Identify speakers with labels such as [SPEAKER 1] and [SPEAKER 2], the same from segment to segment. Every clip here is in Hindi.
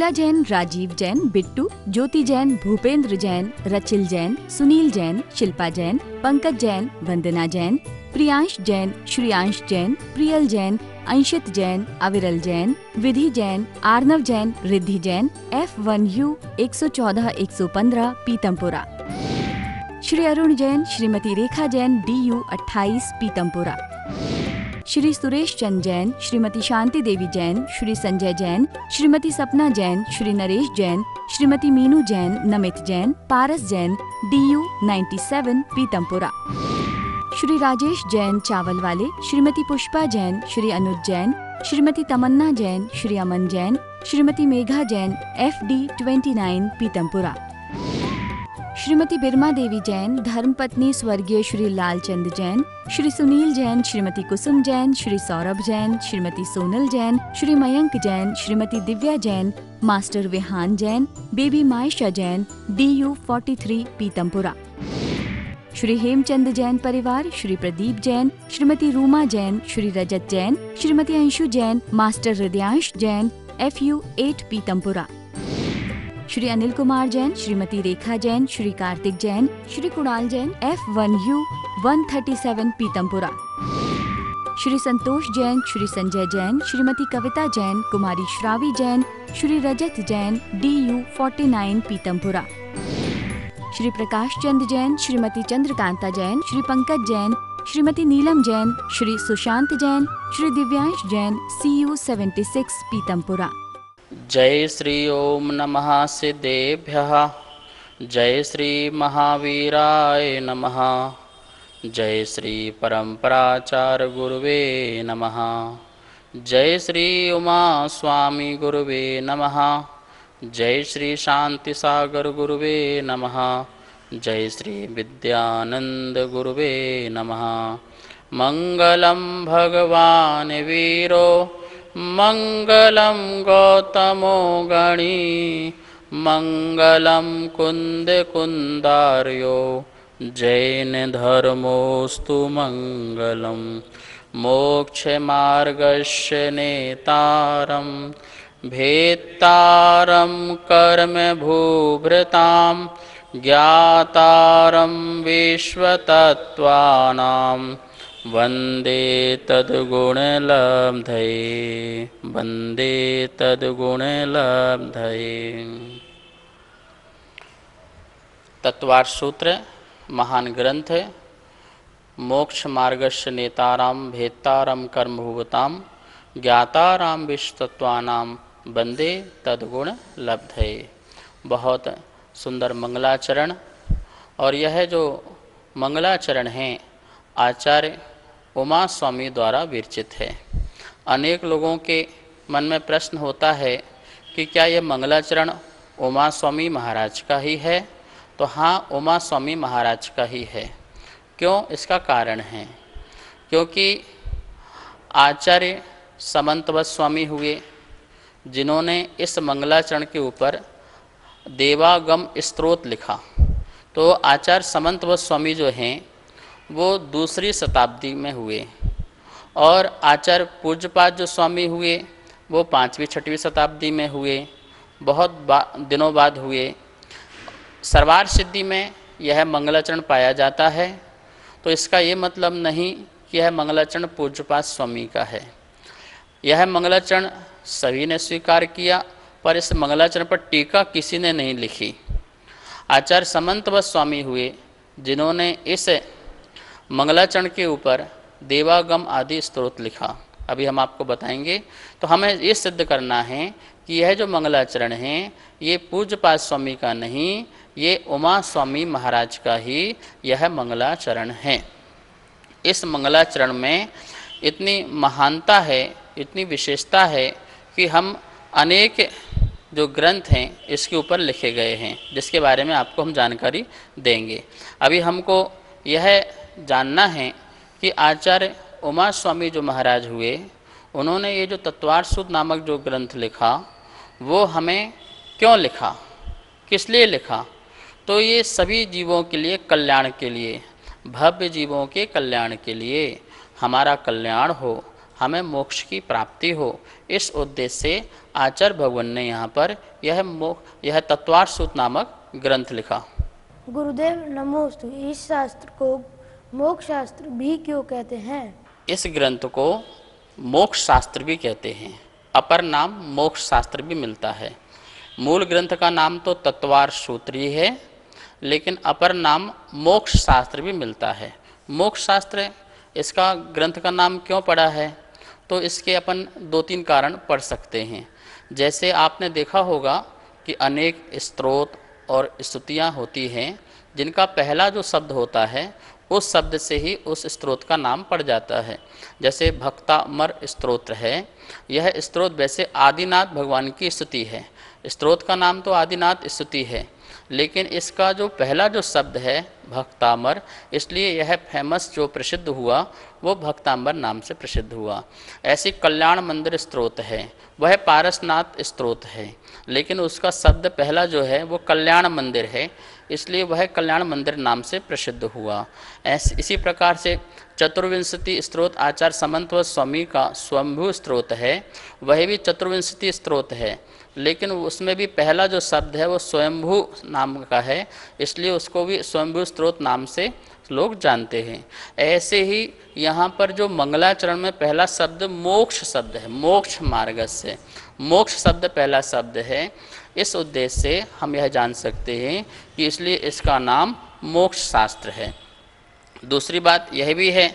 [SPEAKER 1] शीला जैन, राजीव जैन, बिट्टू, ज्योति जैन, भूपेंद्र जैन, रचिल जैन, सुनील जैन, शिल्पा जैन, पंकज जैन, वंदना जैन, प्रियांश जैन, श्रियांश जैन, प्रियल जैन, अंशित जैन, अविरल जैन, विधि जैन, आर्नव जैन, रिद्धि जैन, F1U 114-115 पीतमपुरा। श्री अरुण जैन, श्रीमती रेखा जैन, DU 28 पीतमपुरा। श्री सुरेश चंद जैन, श्रीमती शांति देवी जैन, श्री संजय जैन, श्रीमती सपना जैन, श्री नरेश जैन, श्रीमती मीनू जैन, नमित जैन, पारस जैन, DU 97 पीतमपुरा। श्री राजेश जैन चावल वाले, श्रीमती पुष्पा जैन, श्री अनुज जैन, श्रीमती तमन्ना जैन, श्री अमन जैन, श्रीमती मेघा जैन, FD 29 पीतमपुरा। श्रीमती बिरमा देवी जैन, धर्मपत्नी स्वर्गीय Shri Lalchand Jain, Shri Sunil Jain, Shrimati Kusum Jain, Shri Saurabh Jain, Shrimati Sonal Jain, Shri Mayank Jain, Shrimati Divya Jain, master Vihan Jain, baby Maysha Jain, DU 43 Pitampura. Shri Hemchand Jain परिवार, Shri Pradeep Jain, Shrimati Ruma Jain, Shri Rajat Jain, Shrimati Anshu Jain, master Hridyansh Jain, FU 8 Pitampura. Shri Anil Kumar Jain, Shrimati Rekha Jain, Shri Kartik Jain, Shri Kunal Jain, F1U 137 Pitampura. Shri Santosh Jain, Shri Sanjay Jain, Shrimati Kavita Jain, कुमारी श्रावी जैन, श्री रजत जैन, DU 49 पीतमपुरा। श्री प्रकाश चंद जैन, श्रीमती चंद्रकांता जैन, श्री पंकज जैन, श्रीमती नीलम जैन, श्री सुशांत जैन, श्री दिव्यांश जैन, CU 76 पीतमपुरा।
[SPEAKER 2] जय श्री ओम नमः सिद्धेभ्यः। जय श्री महावीराय नमः। जय श्री परम्पराचार्य गुरुवे नमः। जय श्री उमा स्वामी गुरुवे नमः। जय श्री शांति सागर गुरुवे नमः। जय श्री विद्यानंद गुरुवे नमः। मंगलम भगवान वीरो मंगलम गौतमो गणी मंगलम कुंद कुंदार्यो जैन धर्मोस्तु मंगलम मोक्ष मार्गस्य नेतारम भेत्तारं कर्म भूभृतां ज्ञातारं विश्वतत्त्वानां वन्दे तद्गुणलब्धये वन्दे तद्गुणलब्धये। तत्वार्थ सूत्र महान ग्रंथ है। मोक्ष मार्गस्य नेतारां भेत्तारं कर्मभूतां ज्ञातारां विश्वतत्त्वानां वंदे तद्गुण लब्धये। बहुत सुंदर मंगलाचरण। और यह जो मंगलाचरण है आचार्य उमा स्वामी द्वारा विरचित है। अनेक लोगों के मन में प्रश्न होता है कि क्या यह मंगलाचरण उमा स्वामी महाराज का ही है? तो हाँ, उमा स्वामी महाराज का ही है। क्यों? इसका कारण है क्योंकि आचार्य समंतवत स्वामी हुए जिन्होंने इस मंगलाचरण के ऊपर देवागम स्तोत्र लिखा। तो आचार्य समंतवत स्वामी जो हैं वो दूसरी शताब्दी में हुए और आचार्य पूज्यपाद जो स्वामी हुए वो 5वीं-6वीं शताब्दी में हुए, बहुत दिनों बाद हुए। सर्वार सिद्धि में यह मंगलाचरण पाया जाता है। तो इसका ये मतलब नहीं कि यह मंगलाचरण पूज्यपाद स्वामी का है। यह मंगलाचरण सभी ने स्वीकार किया, पर इस मंगलाचरण पर टीका किसी ने नहीं लिखी। आचार्य समंतवत स्वामी हुए जिन्होंने इस मंगलाचरण के ऊपर देवागम आदि स्तोत्र लिखा। अभी हम आपको बताएंगे। तो हमें ये सिद्ध करना है कि यह जो मंगलाचरण है ये पूज्यपाद स्वामी का नहीं, ये उमा स्वामी महाराज का ही यह मंगलाचरण है। इस मंगलाचरण में इतनी महानता है, इतनी विशेषता है कि हम अनेक जो ग्रंथ हैं इसके ऊपर लिखे गए हैं, जिसके बारे में आपको हम जानकारी देंगे। अभी हमको यह जानना है कि आचार्य उमा स्वामी जो महाराज हुए उन्होंने ये जो तत्वार्थ सूत्र नामक जो ग्रंथ लिखा वो हमें क्यों लिखा, किस लिए लिखा? तो ये सभी जीवों के लिए कल्याण के लिए, भव्य जीवों के कल्याण के लिए, हमारा कल्याण हो, हमें मोक्ष की प्राप्ति हो। इस उद्देश्य से आचार्य भगवान ने यहाँ पर यह तत्वार्थ सूत्र नामक ग्रंथ लिखा।
[SPEAKER 3] गुरुदेव नमोस्तु, इस शास्त्र को मोक्ष शास्त्र भी क्यों कहते हैं?
[SPEAKER 2] इस ग्रंथ को मोक्ष शास्त्र भी कहते हैं, अपर नाम मोक्ष शास्त्र भी मिलता है। मूल ग्रंथ का नाम तो तत्वार्थ सूत्र ही है, लेकिन अपर नाम मोक्ष शास्त्र भी मिलता है। मोक्ष शास्त्र इसका ग्रंथ का नाम क्यों पड़ा है, तो इसके अपन 2-3 कारण पढ़ सकते हैं। जैसे आपने देखा होगा कि अनेक स्तोत्र और स्तुतियाँ होती हैं, जिनका पहला जो शब्द होता है उस शब्द से ही उस स्तोत्र का नाम पड़ जाता है। जैसे भक्तामर स्तोत्र है, यह स्तोत्र वैसे आदिनाथ भगवान की स्तुति है। स्तोत्र का नाम तो आदिनाथ स्तुति है, लेकिन इसका जो पहला जो शब्द है भक्तामर, इसलिए यह फेमस जो प्रसिद्ध हुआ वो भक्तामर नाम से प्रसिद्ध हुआ। ऐसी कल्याण मंदिर स्तोत्र है, वह पारसनाथ स्तोत्र है, लेकिन उसका शब्द पहला जो है वो कल्याण मंदिर है, इसलिए वह कल्याण मंदिर नाम से प्रसिद्ध हुआ। इसी प्रकार से चतुर्विंशति स्तोत्र आचार्य समंतव स्वामी का स्वयंभू स्तोत्र है, वह भी चतुर्विंशति स्तोत्र है, लेकिन उसमें भी पहला जो शब्द है वो स्वयंभू नाम का है, इसलिए उसको भी स्वयंभू स्तोत्र नाम से लोग जानते हैं। ऐसे ही यहाँ पर जो मंगलाचरण में पहला शब्द मोक्ष शब्द है, मोक्ष मार्ग से मोक्ष शब्द पहला शब्द है। इस उद्देश्य से हम यह जान सकते हैं कि इसलिए इसका नाम मोक्ष शास्त्र है। दूसरी बात यह भी है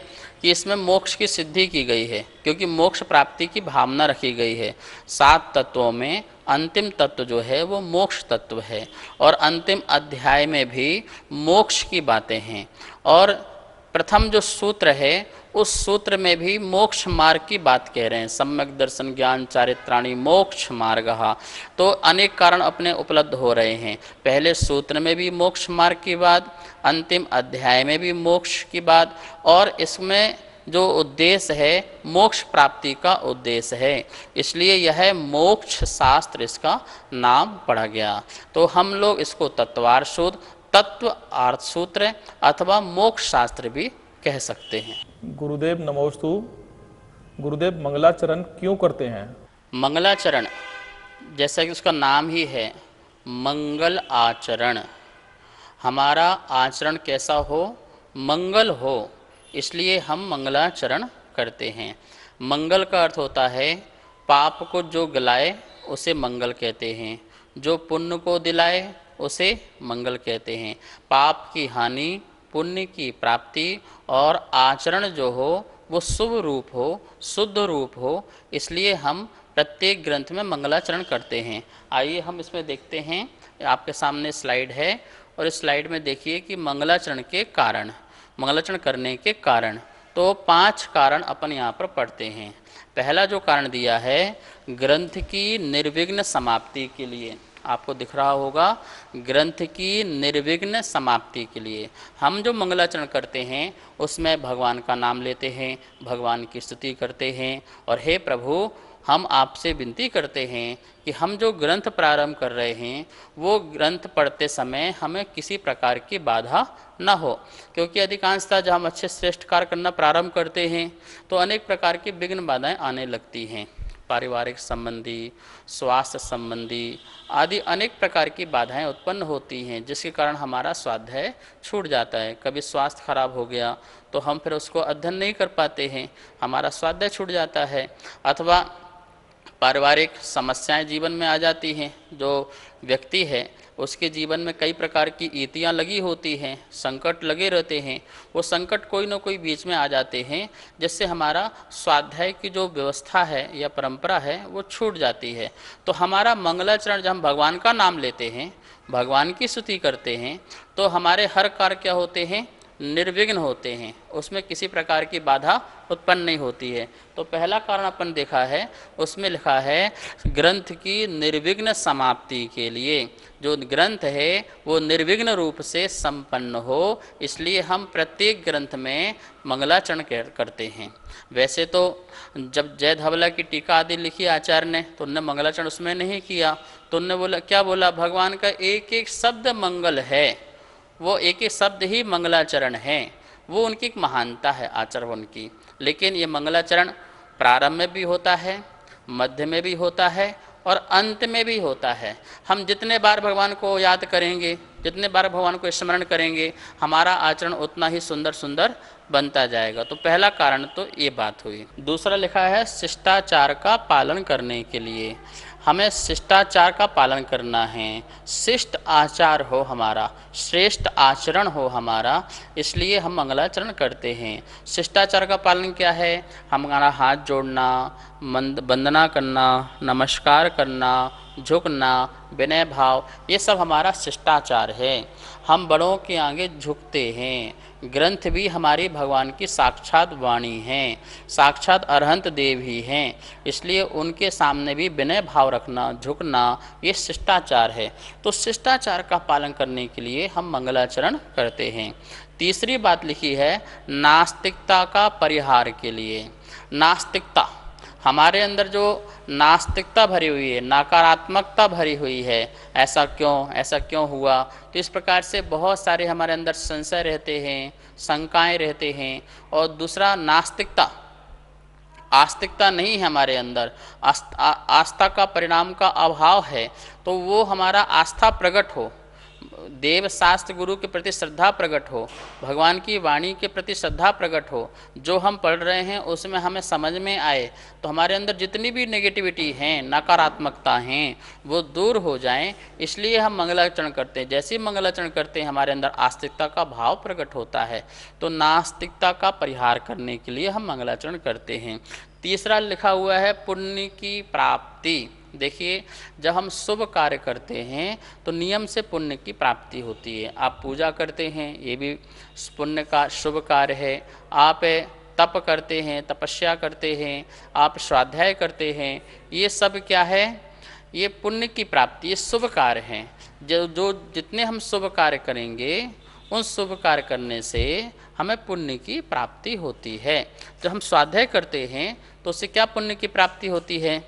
[SPEAKER 2] कि इसमें मोक्ष की सिद्धि की गई है, क्योंकि मोक्ष प्राप्ति की भावना रखी गई है। 7 तत्वों में अंतिम तत्व जो है वो मोक्ष तत्व है, और अंतिम अध्याय में भी मोक्ष की बातें हैं। और प्रथम जो सूत्र है उस सूत्र में भी मोक्ष मार्ग की बात कह रहे हैं। सम्यक दर्शन ज्ञान चारित्राणि मोक्ष मार्ग, तो अनेक कारण अपने उपलब्ध हो रहे हैं। पहले सूत्र में भी मोक्ष मार्ग की बात, अंतिम अध्याय में भी मोक्ष की बात, और इसमें जो उद्देश्य है मोक्ष प्राप्ति का उद्देश्य है, इसलिए यह मोक्ष शास्त्र इसका नाम पड़ा गया। तो हम लोग इसको तत्वार्थ सूत्र, तत्व अर्थ सूत्र अथवा मोक्ष शास्त्र भी कह सकते हैं।
[SPEAKER 4] गुरुदेव नमोस्तु। गुरुदेव मंगलाचरण क्यों करते हैं?
[SPEAKER 2] मंगलाचरण जैसा कि उसका नाम ही है मंगल आचरण, हमारा आचरण कैसा हो, मंगल हो, इसलिए हम मंगलाचरण करते हैं। मंगल का अर्थ होता है पाप को जो गलाए उसे मंगल कहते हैं, जो पुण्य को दिलाए उसे मंगल कहते हैं। पाप की हानि, पुण्य की प्राप्ति और आचरण जो हो वो शुभ रूप हो, शुद्ध रूप हो, इसलिए हम प्रत्येक ग्रंथ में मंगलाचरण करते हैं। आइए हम इसमें देखते हैं, आपके सामने स्लाइड है, और इस स्लाइड में देखिए कि मंगलाचरण के कारण, मंगलाचरण करने के कारण, तो 5 कारण अपन यहाँ पर पढ़ते हैं। पहला जो कारण दिया है ग्रंथ की निर्विघ्न समाप्ति के लिए, आपको दिख रहा होगा, ग्रंथ की निर्विघ्न समाप्ति के लिए हम जो मंगलाचरण करते हैं उसमें भगवान का नाम लेते हैं, भगवान की स्तुति करते हैं, और हे प्रभु हम आपसे विनती करते हैं कि हम जो ग्रंथ प्रारंभ कर रहे हैं वो ग्रंथ पढ़ते समय हमें किसी प्रकार की बाधा न हो, क्योंकि अधिकांशतः जब हम अच्छे श्रेष्ठ कार्य करना प्रारंभ करते हैं तो अनेक प्रकार की विघ्न बाधाएं आने लगती हैं। पारिवारिक संबंधी, स्वास्थ्य संबंधी आदि अनेक प्रकार की बाधाएं उत्पन्न होती हैं, जिसके कारण हमारा स्वाध्याय छूट जाता है। कभी स्वास्थ्य खराब हो गया तो हम फिर उसको अध्ययन नहीं कर पाते हैं, हमारा स्वाध्याय छूट जाता है। अथवा पारिवारिक समस्याएं जीवन में आ जाती हैं, जो व्यक्ति है उसके जीवन में कई प्रकार की ईतियाँ लगी होती हैं, संकट लगे रहते हैं, वो संकट कोई ना कोई बीच में आ जाते हैं, जिससे हमारा स्वाध्याय की जो व्यवस्था है या परंपरा है वो छूट जाती है। तो हमारा मंगलाचरण जब हम भगवान का नाम लेते हैं, भगवान की स्तुति करते हैं, तो हमारे हर कार्य क्या होते हैं, निर्विघ्न होते हैं, उसमें किसी प्रकार की बाधा उत्पन्न नहीं होती है। तो पहला कारण अपन देखा है, उसमें लिखा है ग्रंथ की निर्विघ्न समाप्ति के लिए, जो ग्रंथ है वो निर्विघ्न रूप से संपन्न हो, इसलिए हम प्रत्येक ग्रंथ में मंगलाचरण करते हैं। वैसे तो जब जय धवला की टीका आदि लिखी आचार्य ने, तो उनने मंगलाचरण उसमें नहीं किया, तो उनने बोला, क्या बोला, भगवान का एक एक शब्द मंगल है, वो एक एक शब्द ही मंगलाचरण है, वो उनकी एक महानता है आचरण की। लेकिन ये मंगलाचरण प्रारंभ में भी होता है, मध्य में भी होता है और अंत में भी होता है। हम जितने बार भगवान को याद करेंगे, जितने बार भगवान को स्मरण करेंगे, हमारा आचरण उतना ही सुंदर सुंदर बनता जाएगा। तो पहला कारण तो ये बात हुई। दूसरा लिखा है शिष्टाचार का पालन करने के लिए। हमें शिष्टाचार का पालन करना है, शिष्ट आचार हो हमारा, श्रेष्ठ आचरण हो हमारा, इसलिए हम मंगलाचरण करते हैं। शिष्टाचार का पालन क्या है? हमारा हाथ जोड़ना, वंदना करना, नमस्कार करना, झुकना, विनय भाव, ये सब हमारा शिष्टाचार है। हम बड़ों के आगे झुकते हैं। ग्रंथ भी हमारी भगवान की साक्षात वाणी हैं, साक्षात अरहंत देव ही हैं, इसलिए उनके सामने भी विनय भाव रखना, झुकना, ये शिष्टाचार है। तो शिष्टाचार का पालन करने के लिए हम मंगलाचरण करते हैं। तीसरी बात लिखी है नास्तिकता का परिहार के लिए। नास्तिकता, हमारे अंदर जो नास्तिकता भरी हुई है, नकारात्मकता भरी हुई है, ऐसा क्यों हुआ, तो इस प्रकार से बहुत सारे हमारे अंदर संशय रहते हैं, शंकाएं रहते हैं। और दूसरा नास्तिकता, आस्तिकता नहीं है हमारे अंदर, आस्था का परिणाम का अभाव है। तो वो हमारा आस्था प्रकट हो, देव शास्त्र गुरु के प्रति श्रद्धा प्रकट हो, भगवान की वाणी के प्रति श्रद्धा प्रकट हो, जो हम पढ़ रहे हैं उसमें हमें समझ में आए, तो हमारे अंदर जितनी भी नेगेटिविटी हैं, नकारात्मकता हैं, वो दूर हो जाएं। इसलिए हम मंगलाचरण करते हैं। जैसे ही मंगलाचरण करते हैं हमारे अंदर आस्तिकता का भाव प्रकट होता है। तो नास्तिकता का परिहार करने के लिए हम मंगलाचरण करते हैं। तीसरा लिखा हुआ है पुण्य की प्राप्ति। देखिए, जब हम शुभ कार्य करते हैं तो नियम से पुण्य की प्राप्ति होती है। आप पूजा करते हैं, ये भी पुण्य का शुभ कार्य है। आप तप करते हैं, तपस्या करते हैं, आप स्वाध्याय करते हैं, ये सब क्या है? ये पुण्य की प्राप्ति, ये शुभ कार्य हैं। जो जितने हम शुभ कार्य करेंगे, उन शुभ कार्य करने से हमें पुण्य की प्राप्ति होती है। जब हम स्वाध्याय करते हैं तो उससे क्या पुण्य की प्राप्ति होती है?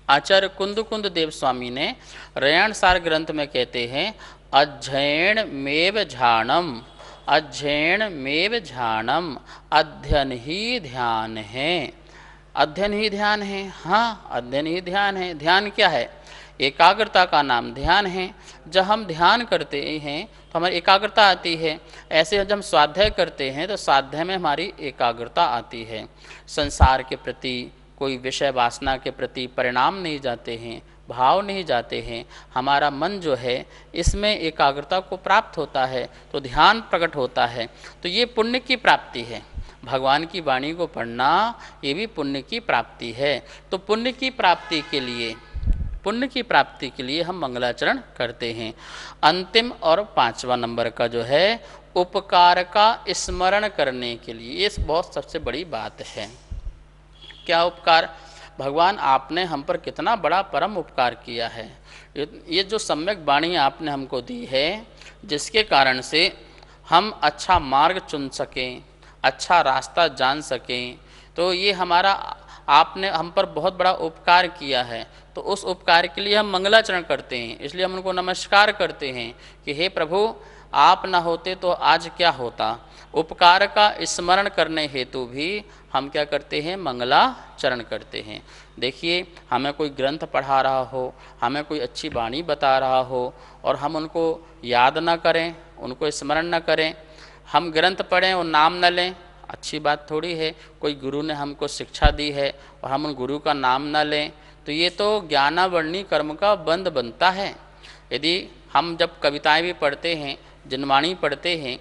[SPEAKER 2] आचार्य कुंद देव स्वामी ने रयान सार ग्रंथ में कहते हैं अध्ययन मेव झाणम, अध्ययन मेव झाणम, अध्ययन ही ध्यान है। अध्ययन ही ध्यान है। हाँ, अध्ययन ही ध्यान है। ध्यान क्या है? एकाग्रता का नाम ध्यान है। जब हम ध्यान करते हैं तो हमारी एकाग्रता आती है। ऐसे जब हम स्वाध्याय करते हैं तो स्वाध्याय में हमारी एकाग्रता आती है। संसार के प्रति, कोई विषय वासना के प्रति परिणाम नहीं जाते हैं, भाव नहीं जाते हैं। हमारा मन जो है इसमें एकाग्रता को प्राप्त होता है, तो ध्यान प्रकट होता है। तो ये पुण्य की प्राप्ति है। भगवान की वाणी को पढ़ना ये भी पुण्य की प्राप्ति है। तो पुण्य की प्राप्ति के लिए हम मंगलाचरण करते हैं। अंतिम और 5वां नंबर का जो है उपकार का स्मरण करने के लिए, ये बहुत सबसे बड़ी बात है। क्या उपकार? भगवान आपने हम पर कितना बड़ा परम उपकार किया है। ये जो सम्यक वाणी आपने हमको दी है, जिसके कारण से हम अच्छा मार्ग चुन सकें, अच्छा रास्ता जान सकें, तो ये हमारा आपने हम पर बहुत बड़ा उपकार किया है। तो उस उपकार के लिए हम मंगलाचरण करते हैं। इसलिए हम उनको नमस्कार करते हैं कि हे प्रभु, आप ना होते तो आज क्या होता। उपकार का स्मरण करने हेतु भी हम क्या करते हैं? मंगलाचरण करते हैं। देखिए, हमें कोई ग्रंथ पढ़ा रहा हो, हमें कोई अच्छी वाणी बता रहा हो और हम उनको याद ना करें, उनको स्मरण न करें, हम ग्रंथ पढ़ें और नाम न लें, अच्छी बात थोड़ी है। कोई गुरु ने हमको शिक्षा दी है और हम उन गुरु का नाम न लें, तो ये तो ज्ञानावर्णी कर्म का बंध बनता है। यदि हम जब कविताएं भी पढ़ते हैं, जनवाणी पढ़ते हैं,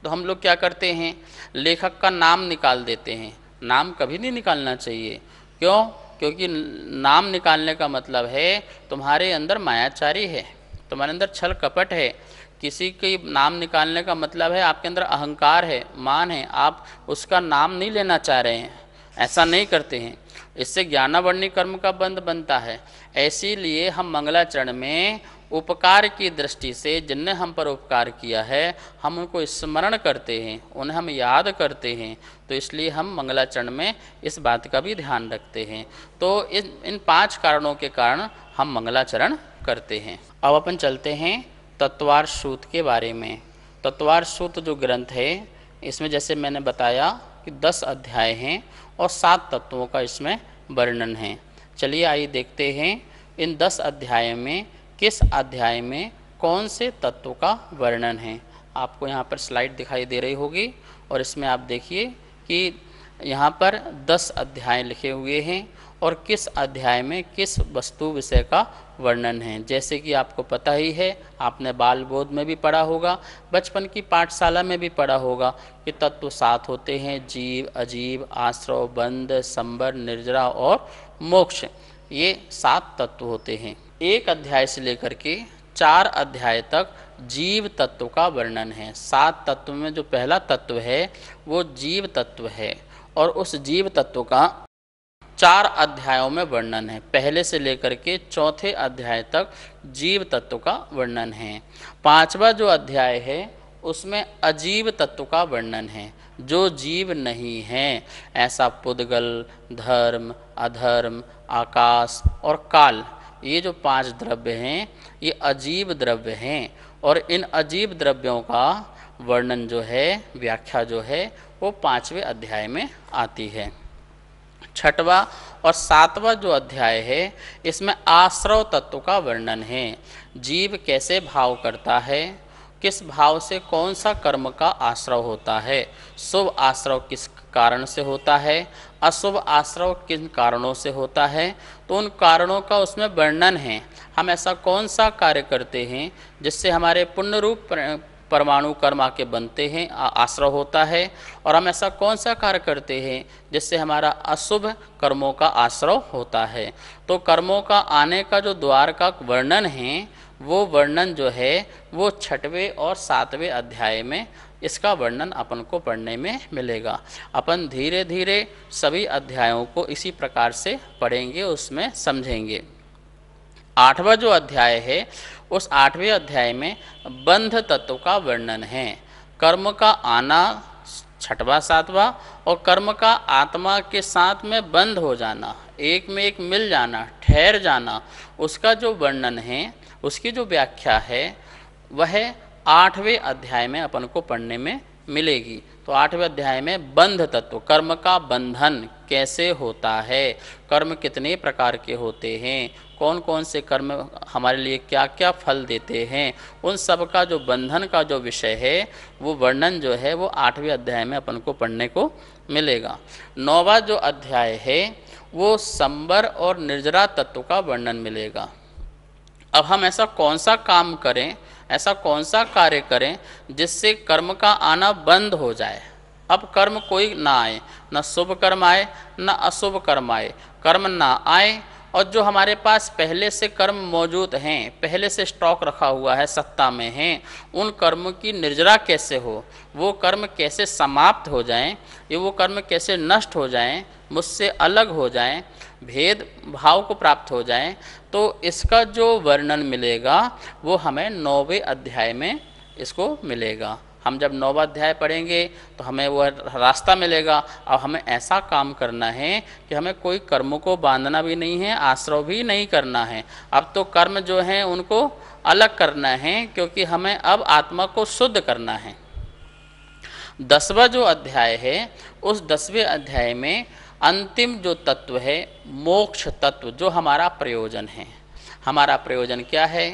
[SPEAKER 2] तो हम लोग क्या करते हैं? लेखक का नाम निकाल देते हैं। नाम कभी नहीं निकालना चाहिए। क्यों? क्योंकि नाम निकालने का मतलब है तुम्हारे अंदर मायाचारी है, तुम्हारे अंदर छल कपट है। किसी के नाम निकालने का मतलब है आपके अंदर अहंकार है, मान है, आप उसका नाम नहीं लेना चाह रहे हैं। ऐसा नहीं करते हैं, इससे ज्ञानावर्णी कर्म का बंध बनता है। इसीलिए हम मंगलाचरण में उपकार की दृष्टि से जिनने हम पर उपकार किया है, हम उनको स्मरण करते हैं, उन्हें हम याद करते हैं। तो इसलिए हम मंगलाचरण में इस बात का भी ध्यान रखते हैं। तो इन 5 कारणों के कारण हम मंगलाचरण करते हैं। अब अपन चलते हैं तत्वार सूत के बारे में। तत्वार सूत जो ग्रंथ है, इसमें जैसे मैंने बताया कि 10 अध्याय हैं और 7 तत्वों का इसमें वर्णन है। चलिए आइए देखते हैं इन 10 अध्याय में किस अध्याय में कौन से तत्व का वर्णन है। आपको यहाँ पर स्लाइड दिखाई दे रही होगी और इसमें आप देखिए कि यहाँ पर 10 अध्याय लिखे हुए हैं और किस अध्याय में किस वस्तु विषय का वर्णन है। जैसे कि आपको पता ही है, आपने बाल बोध में भी पढ़ा होगा, बचपन की पाठशाला में भी पढ़ा होगा कि तत्व 7 होते हैं, जीव, अजीव, आश्रव, बंध, संबर, निर्जरा और मोक्ष। ये 7 तत्व होते हैं। एक अध्याय से लेकर के 4 अध्याय तक जीव तत्व का वर्णन है। 7 तत्व में जो पहला तत्व है वो जीव तत्व है और उस जीव तत्व का 4 अध्यायों में वर्णन है। पहले से लेकर के 4थे अध्याय तक जीव तत्व का वर्णन है। 5वां जो अध्याय है उसमें अजीव तत्व का वर्णन है, जो जीव नहीं है, ऐसा पुद्गल, धर्म, अधर्म, आकाश और काल, ये जो 5 द्रव्य हैं ये अजीव द्रव्य हैं और इन अजीव द्रव्यों का वर्णन जो है, व्याख्या जो है वो 5वें अध्याय में आती है। 6वां और 7वां जो अध्याय है इसमें आश्रव तत्व का वर्णन है। जीव कैसे भाव करता है, किस भाव से कौन सा कर्म का आश्रव होता है, शुभ आश्रव किस कारण से होता है, अशुभ आश्रव किन कारणों से होता है, तो उन कारणों का उसमें वर्णन है। हम ऐसा कौन सा कार्य करते हैं जिससे हमारे पुण्य रूप परमाणु कर्म आके बनते हैं, आश्रव होता है, और हम ऐसा कौन सा कार्य करते हैं जिससे हमारा अशुभ कर्मों का आश्रव होता है। तो कर्मों का आने का जो द्वार का वर्णन है वो वर्णन जो है वो 6वें और 7वें अध्याय में इसका वर्णन अपन को पढ़ने में मिलेगा। अपन धीरे धीरे सभी अध्यायों को इसी प्रकार से पढ़ेंगे, उसमें समझेंगे। 8वां जो अध्याय है उस 8वें अध्याय में बंध तत्व का वर्णन है। कर्म का आना 6वां 7वां और कर्म का आत्मा के साथ में बंध हो जाना, एक में एक मिल जाना, ठहर जाना, उसका जो वर्णन है, उसकी जो व्याख्या है वह 8वें अध्याय में अपन को पढ़ने में मिलेगी। तो 8वें अध्याय में बंध तत्व, कर्म का बंधन कैसे होता है, कर्म कितने प्रकार के होते हैं, कौन कौन से कर्म हमारे लिए क्या क्या फल देते हैं, उन सब का जो बंधन का जो विषय है वो वर्णन जो है वो 8वें अध्याय में अपन को पढ़ने को मिलेगा। 9वां जो अध्याय है वो संबर और निर्जरा तत्व का वर्णन मिलेगा। अब हम ऐसा कौन सा काम करें, ऐसा कौन सा कार्य करें जिससे कर्म का आना बंद हो जाए। अब कर्म कोई ना आए, न शुभ कर्म आए न अशुभ कर्म आए, कर्म ना आए, और जो हमारे पास पहले से कर्म मौजूद हैं, पहले से स्टॉक रखा हुआ है, सत्ता में हैं, उन कर्म की निर्जरा कैसे हो, वो कर्म कैसे समाप्त हो जाएं, ये वो कर्म कैसे नष्ट हो जाएं, मुझसे अलग हो जाएं, भेद भाव को प्राप्त हो जाएं, तो इसका जो वर्णन मिलेगा वो हमें 9वें अध्याय में इसको मिलेगा। हम जब 9वां अध्याय पढ़ेंगे तो हमें वह रास्ता मिलेगा। अब हमें ऐसा काम करना है कि हमें कोई कर्मों को बांधना भी नहीं है, आश्रव भी नहीं करना है। अब तो कर्म जो हैं उनको अलग करना है, क्योंकि हमें अब आत्मा को शुद्ध करना है। 10वां जो अध्याय है उस 10वें अध्याय में अंतिम जो तत्व है मोक्ष तत्व, जो हमारा प्रयोजन है। हमारा प्रयोजन क्या है?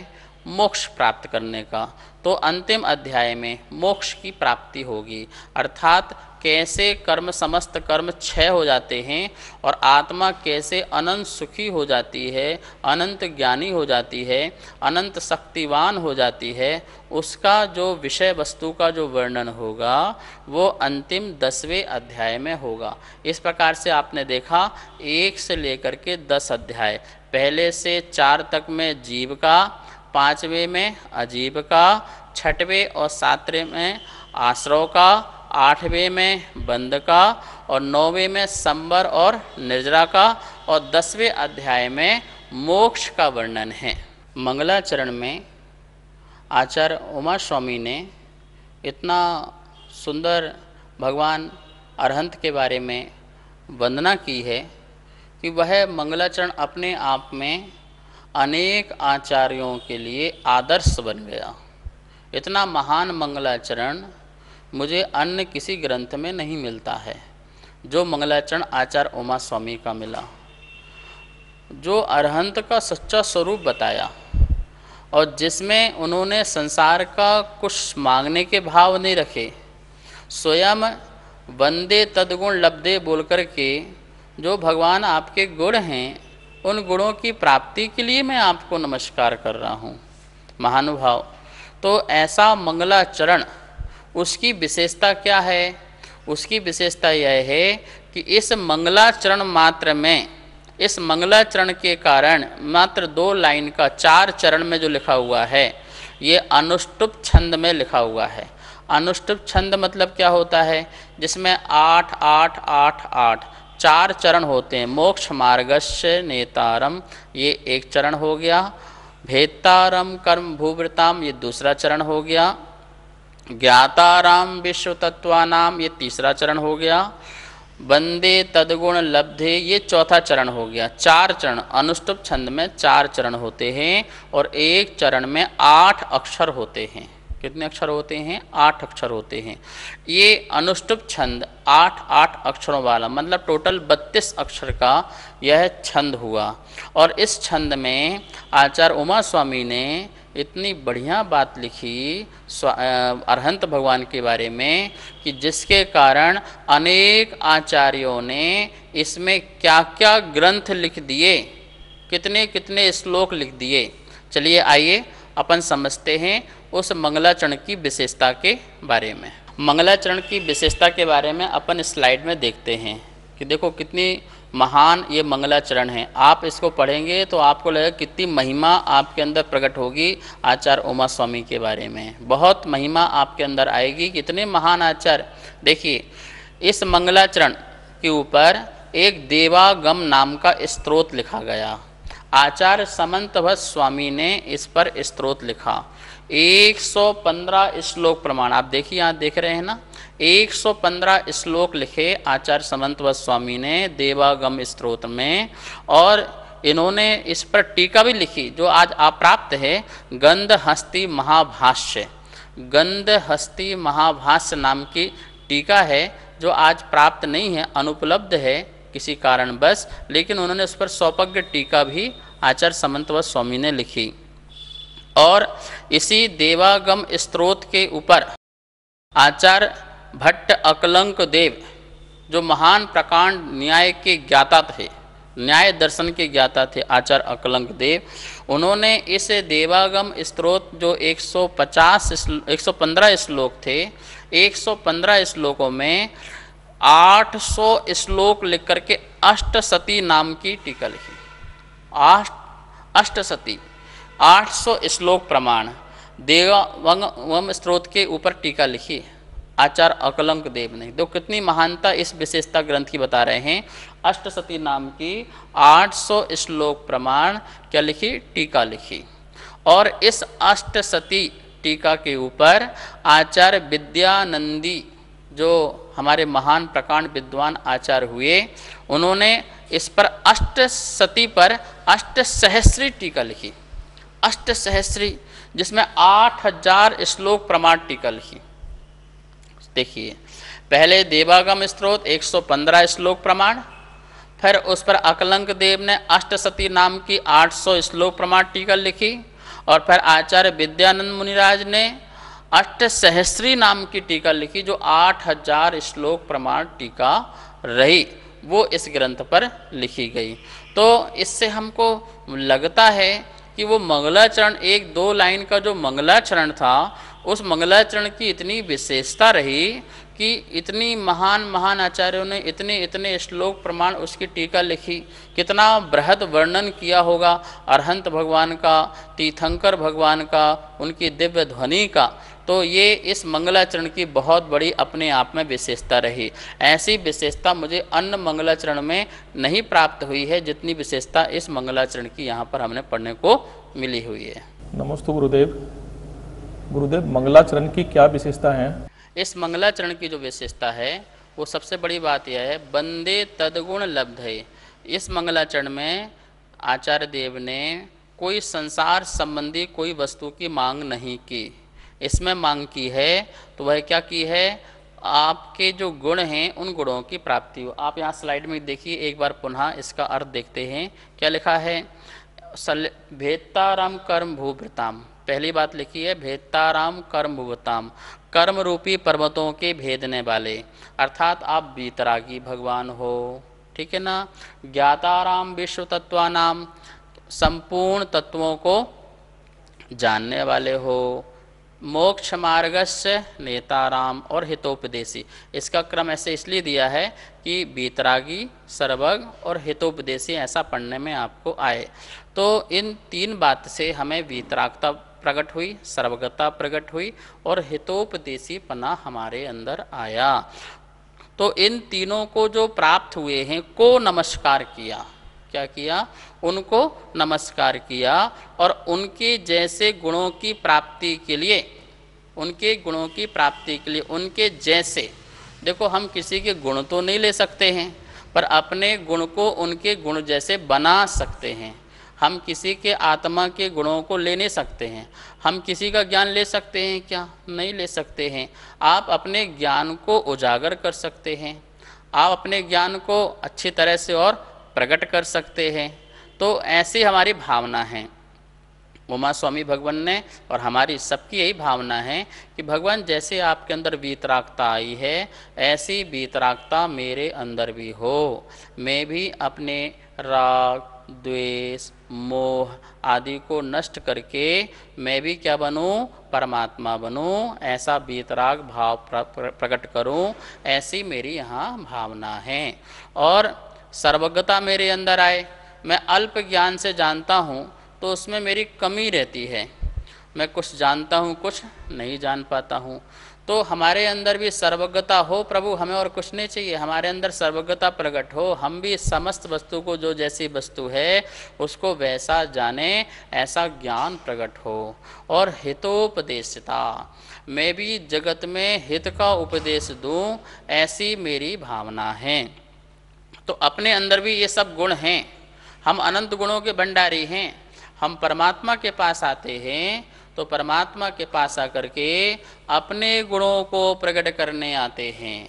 [SPEAKER 2] मोक्ष प्राप्त करने का। तो अंतिम अध्याय में मोक्ष की प्राप्ति होगी, अर्थात कैसे कर्म समस्त कर्म क्षय हो जाते हैं और आत्मा कैसे अनंत सुखी हो जाती है, अनंत ज्ञानी हो जाती है, अनंत शक्तिवान हो जाती है, उसका जो विषय वस्तु का जो वर्णन होगा वो अंतिम 10वें अध्याय में होगा। इस प्रकार से आपने देखा 1 से लेकर के 10 अध्याय, पहले से 4 तक में जीव का, 5वें में अजीब का, 6वें और 7वें में आश्रव का, 8वें में बंध का और 9वें में संबर और निर्जरा का और 10वें अध्याय में मोक्ष का वर्णन है। मंगलाचरण में आचार्य उमा स्वामी ने इतना सुंदर भगवान अरहंत के बारे में वंदना की है कि वह मंगलाचरण अपने आप में अनेक आचार्यों के लिए आदर्श बन गया। इतना महान मंगलाचरण मुझे अन्य किसी ग्रंथ में नहीं मिलता है। जो मंगलाचरण आचार्य उमा स्वामी का मिला, जो अरहंत का सच्चा स्वरूप बताया और जिसमें उन्होंने संसार का कुछ मांगने के भाव नहीं रखे, स्वयं वंदे तद्गुण लब्धे बोल कर के जो भगवान आपके गुण हैं उन गुणों की प्राप्ति के लिए मैं आपको नमस्कार कर रहा हूँ महानुभाव। तो ऐसा मंगलाचरण, उसकी विशेषता क्या है? उसकी विशेषता यह है कि इस मंगलाचरण मात्र में, इस मंगलाचरण के कारण मात्र 2 लाइन का 4 चरण में जो लिखा हुआ है, ये अनुष्टुप छंद में लिखा हुआ है। अनुष्टुप छंद मतलब क्या होता है? जिसमें 8 8 8 8 4 चरण होते हैं। मोक्ष मार्गस्य नेतारम, ये एक चरण हो गया। भेत्तारम कर्म भूवृताम, ये दूसरा चरण हो गया। ज्ञाताराम विश्व तत्वानाम, ये तीसरा चरण हो गया। वंदे तद्गुण लब्धे, ये चौथा चरण हो गया। 4 चरण, अनुष्टुप छंद में 4 चरण होते हैं और एक चरण में 8 अक्षर होते हैं। कितने अक्षर होते हैं? 8 अक्षर होते हैं। ये अनुष्टुप छंद 8 8 अक्षरों वाला, मतलब टोटल 32 अक्षर का यह छंद हुआ। और इस छंद में आचार्य उमा स्वामी ने इतनी बढ़िया बात लिखी अरहंत भगवान के बारे में कि जिसके कारण अनेक आचार्यों ने इसमें क्या क्या ग्रंथ लिख दिए, कितने कितने श्लोक लिख दिए। चलिए आइए अपन समझते हैं उस मंगलाचरण की विशेषता के बारे में। मंगलाचरण की विशेषता के बारे में अपन स्लाइड में देखते हैं कि देखो कितनी महान ये मंगलाचरण है। आप इसको पढ़ेंगे तो आपको लगेगा कितनी महिमा आपके अंदर प्रकट होगी आचार्य उमा स्वामी के बारे में। बहुत महिमा आपके अंदर आएगी, कितने महान आचार्य। देखिए इस मंगलाचरण के ऊपर एक देवागम नाम का स्तोत्र लिखा गया। आचार्य समंतभट्ट स्वामी ने इस पर स्तोत्र लिखा। 115 श्लोक प्रमाण, आप देखिए यहाँ देख रहे हैं ना, 115 श्लोक लिखे आचार्य समंतभट्ट स्वामी ने देवागम स्तोत्र में। और इन्होंने इस पर टीका भी लिखी जो आज अप्राप्त है, गंधहस्ती महाभाष्य। गंधहस्ती महाभाष्य नाम की टीका है जो आज प्राप्त नहीं है, अनुपलब्ध है किसी कारणवश, लेकिन उन्होंने उस पर सौपज्ञ टीका भी आचार्य समंतभट्ट स्वामी ने लिखी। और इसी देवागम स्तोत्र के ऊपर आचार्य भट्ट अकलंक देव, जो महान प्रकांड न्याय के ज्ञाता थे, न्याय दर्शन के ज्ञाता थे आचार्य अकलंक देव, उन्होंने इस देवागम स्तोत्र जो 115 श्लोक थे, 115 श्लोकों में 800 श्लोक लिख करके अष्टसती नाम की टीका लिखी। अष्टसती 800 श्लोक प्रमाण देवागम स्तोत्र के ऊपर टीका लिखी आचार्य अकलंक देव ने। तो कितनी महानता इस विशेषता ग्रंथ की बता रहे हैं। अष्टसती नाम की 800 श्लोक प्रमाण क्या लिखी? टीका लिखी। और इस अष्टसती टीका के ऊपर आचार्य विद्यानंदी, जो हमारे महान प्रकांड विद्वान आचार्य हुए, उन्होंने इस पर अष्टसती पर अष्टसहस्री टीका लिखी। अष्टसहस्री, जिसमें 8000 श्लोक प्रमाण टीका लिखी। देखिए पहले देवागम स्तोत्र 115 श्लोक प्रमाण, फिर उस पर अकलंक देव ने अष्टसती नाम की 800 श्लोक प्रमाण टीका लिखी, और फिर आचार्य विद्यानंद मुनिराज ने अष्टसहस्री नाम की टीका लिखी जो 8000 श्लोक प्रमाण टीका रही, वो इस ग्रंथ पर लिखी गई। तो इससे हमको लगता है कि वो मंगलाचरण, 1-2 लाइन का जो मंगलाचरण था, उस मंगलाचरण की इतनी विशेषता रही कि इतनी महान महान आचार्यों ने इतने इतने श्लोक प्रमाण उसकी टीका लिखी। कितना बृहद वर्णन किया होगा अरहंत भगवान का, तीर्थंकर भगवान का, उनकी दिव्य ध्वनि का। तो ये इस मंगलाचरण की बहुत बड़ी अपने आप में विशेषता रही। ऐसी विशेषता मुझे अन्य मंगलाचरण में नहीं प्राप्त हुई है जितनी विशेषता इस मंगलाचरण की यहाँ पर हमने पढ़ने को मिली हुई है।
[SPEAKER 4] नमस्ते गुरुदेव। गुरुदेव, मंगलाचरण की क्या विशेषता है?
[SPEAKER 2] इस मंगलाचरण की जो विशेषता है वो सबसे बड़ी बात यह है, वंदे तद्गुण लब्धे। इस मंगलाचरण में आचार्य देव ने कोई संसार संबंधी कोई वस्तु की मांग नहीं की। इसमें मांग की है तो वह क्या की है? आपके जो गुण हैं उन गुणों की प्राप्ति हो। आप यहाँ स्लाइड में देखिए, एक बार पुनः इसका अर्थ देखते हैं। क्या लिखा है? भेत्ताराम कर्म भूभृताम, पहली बात लिखी है भेत्ताराम कर्म भूभृताम, कर्म रूपी पर्वतों के भेदने वाले, अर्थात आप वीतरागी भगवान हो, ठीक है ना। ज्ञाताराम विश्व तत्वानाम, संपूर्ण तत्वों को जानने वाले हो। मोक्ष मार्गस्य नेताराम और हितोपदेशी, इसका क्रम ऐसे इसलिए दिया है कि वीतरागी, सर्वज्ञ और हितोपदेशी ऐसा पढ़ने में आपको आए। तो इन तीन बात से हमें वीतरागता प्रकट हुई, सर्वज्ञता प्रकट हुई और हितोपदेशी पना हमारे अंदर आया। तो इन तीनों को जो प्राप्त हुए हैं को नमस्कार किया। क्या किया? उनको नमस्कार किया और उनके जैसे गुणों की प्राप्ति के लिए, उनके गुणों की प्राप्ति के लिए उनके जैसे, देखो हम किसी के गुण तो नहीं ले सकते हैं, पर अपने गुण को उनके गुण जैसे बना सकते हैं। हम किसी के आत्मा के गुणों को ले नहीं सकते हैं। हम किसी का ज्ञान ले सकते हैं क्या? नहीं ले सकते हैं। आप अपने ज्ञान को उजागर कर सकते हैं, आप अपने ज्ञान को अच्छी तरह से और प्रकट कर सकते हैं। तो ऐसी हमारी भावना है उमा स्वामी भगवान ने, और हमारी सबकी यही भावना है कि भगवान जैसे आपके अंदर वीतरागता आई है ऐसी वीतरागता मेरे अंदर भी हो। मैं भी अपने राग, द्वेष, मोह आदि को नष्ट करके मैं भी क्या बनूं? परमात्मा बनूं, ऐसा वीतराग भाव प्रकट करूं, ऐसी मेरी यहाँ भावना है। और सर्वज्ञता मेरे अंदर आए। मैं अल्प ज्ञान से जानता हूँ तो उसमें मेरी कमी रहती है, मैं कुछ जानता हूँ कुछ नहीं जान पाता हूँ। तो हमारे अंदर भी सर्वज्ञता हो प्रभु, हमें और कुछ नहीं चाहिए, हमारे अंदर सर्वज्ञता प्रकट हो, हम भी समस्त वस्तु को जो जैसी वस्तु है उसको वैसा जाने, ऐसा ज्ञान प्रकट हो। और हितोपदेशिता, मैं भी जगत में हित का उपदेश दूं, ऐसी मेरी भावना है। तो अपने अंदर भी ये सब गुण हैं, हम अनंत गुणों के भंडारी हैं। हम परमात्मा के पास आते हैं तो परमात्मा के पास आकर के अपने गुणों को प्रकट करने आते हैं,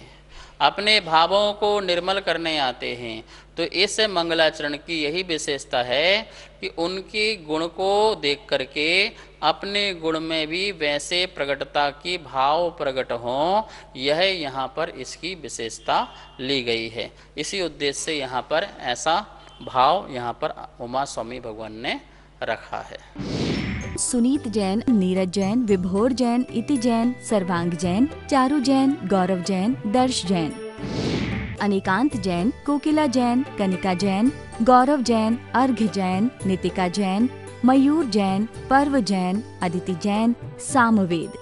[SPEAKER 2] अपने भावों को निर्मल करने आते हैं। तो इस मंगलाचरण की यही विशेषता है कि उनके गुण को देख करके अपने गुण में भी वैसे प्रकटता की भाव प्रकट हों, यह यहाँ पर इसकी विशेषता ली गई है। इसी उद्देश्य से यहाँ पर ऐसा भाव यहाँ पर उमा स्वामी भगवान ने रखा है।
[SPEAKER 1] सुनीत जैन, नीरज जैन, विभोर जैन, इति जैन, सर्वांग जैन, चारू जैन, गौरव जैन, दर्श जैन, अनिकांत जैन, कोकिला जैन, कनिका जैन, गौरव जैन, अर्घ्य जैन, नितिका जैन, मयूर जैन, पर्व जैन, अदिति जैन, सामवेद,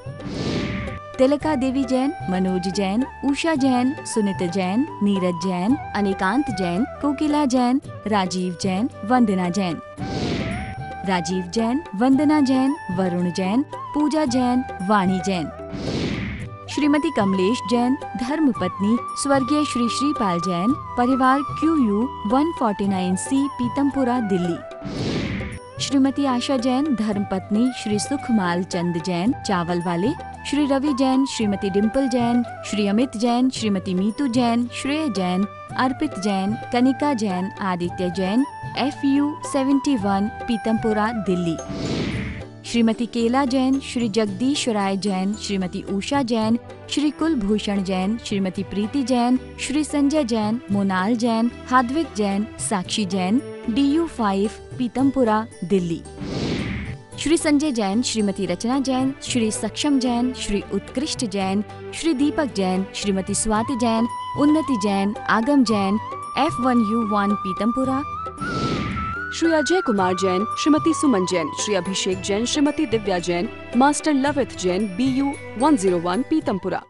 [SPEAKER 1] तिलका देवी जैन, मनोज जैन, उषा जैन, सुनित जैन, नीरज जैन, अनिकांत जैन, कोकिला जैन, राजीव जैन, वंदना जैन, राजीव जैन, वंदना जैन, वरुण जैन, पूजा जैन, वाणी जैन, श्रीमती कमलेश जैन, धर्मपत्नी स्वर्गीय श्री श्रीपाल जैन, परिवार QU 149C, पीतमपुरा, दिल्ली, श्रीमती आशा जैन, धर्मपत्नी श्री सुखमाल चंद जैन, चावल वाले, श्री रवि जैन, श्रीमती डिम्पल जैन, श्री अमित जैन, श्रीमती मीतू जैन, श्रेय जैन, अर्पित जैन, कनिका जैन, आदित्य जैन, FU 71, पीतमपुरा, दिल्ली, श्रीमती केला जैन, श्री जगदीश राय जैन, श्रीमती उषा जैन, श्री कुलभूषण जैन, श्रीमती प्रीति जैन, श्री संजय जैन, मोनाल जैन, हाद्विक जैन, साक्षी जैन, DU 5, पीतमपुरा, दिल्ली, श्री संजय जैन, श्रीमती रचना जैन, श्री सक्षम जैन, श्री उत्कृष्ट जैन, श्री दीपक जैन, श्रीमती स्वाति जैन, उन्नति जैन, आगम जैन, F1U1, पीतमपुरा,
[SPEAKER 5] श्री अजय कुमार जैन, श्रीमती सुमन जैन, श्री अभिषेक जैन, श्रीमती दिव्या जैन, मास्टर लवित जैन, BU 101, पीतमपुरा।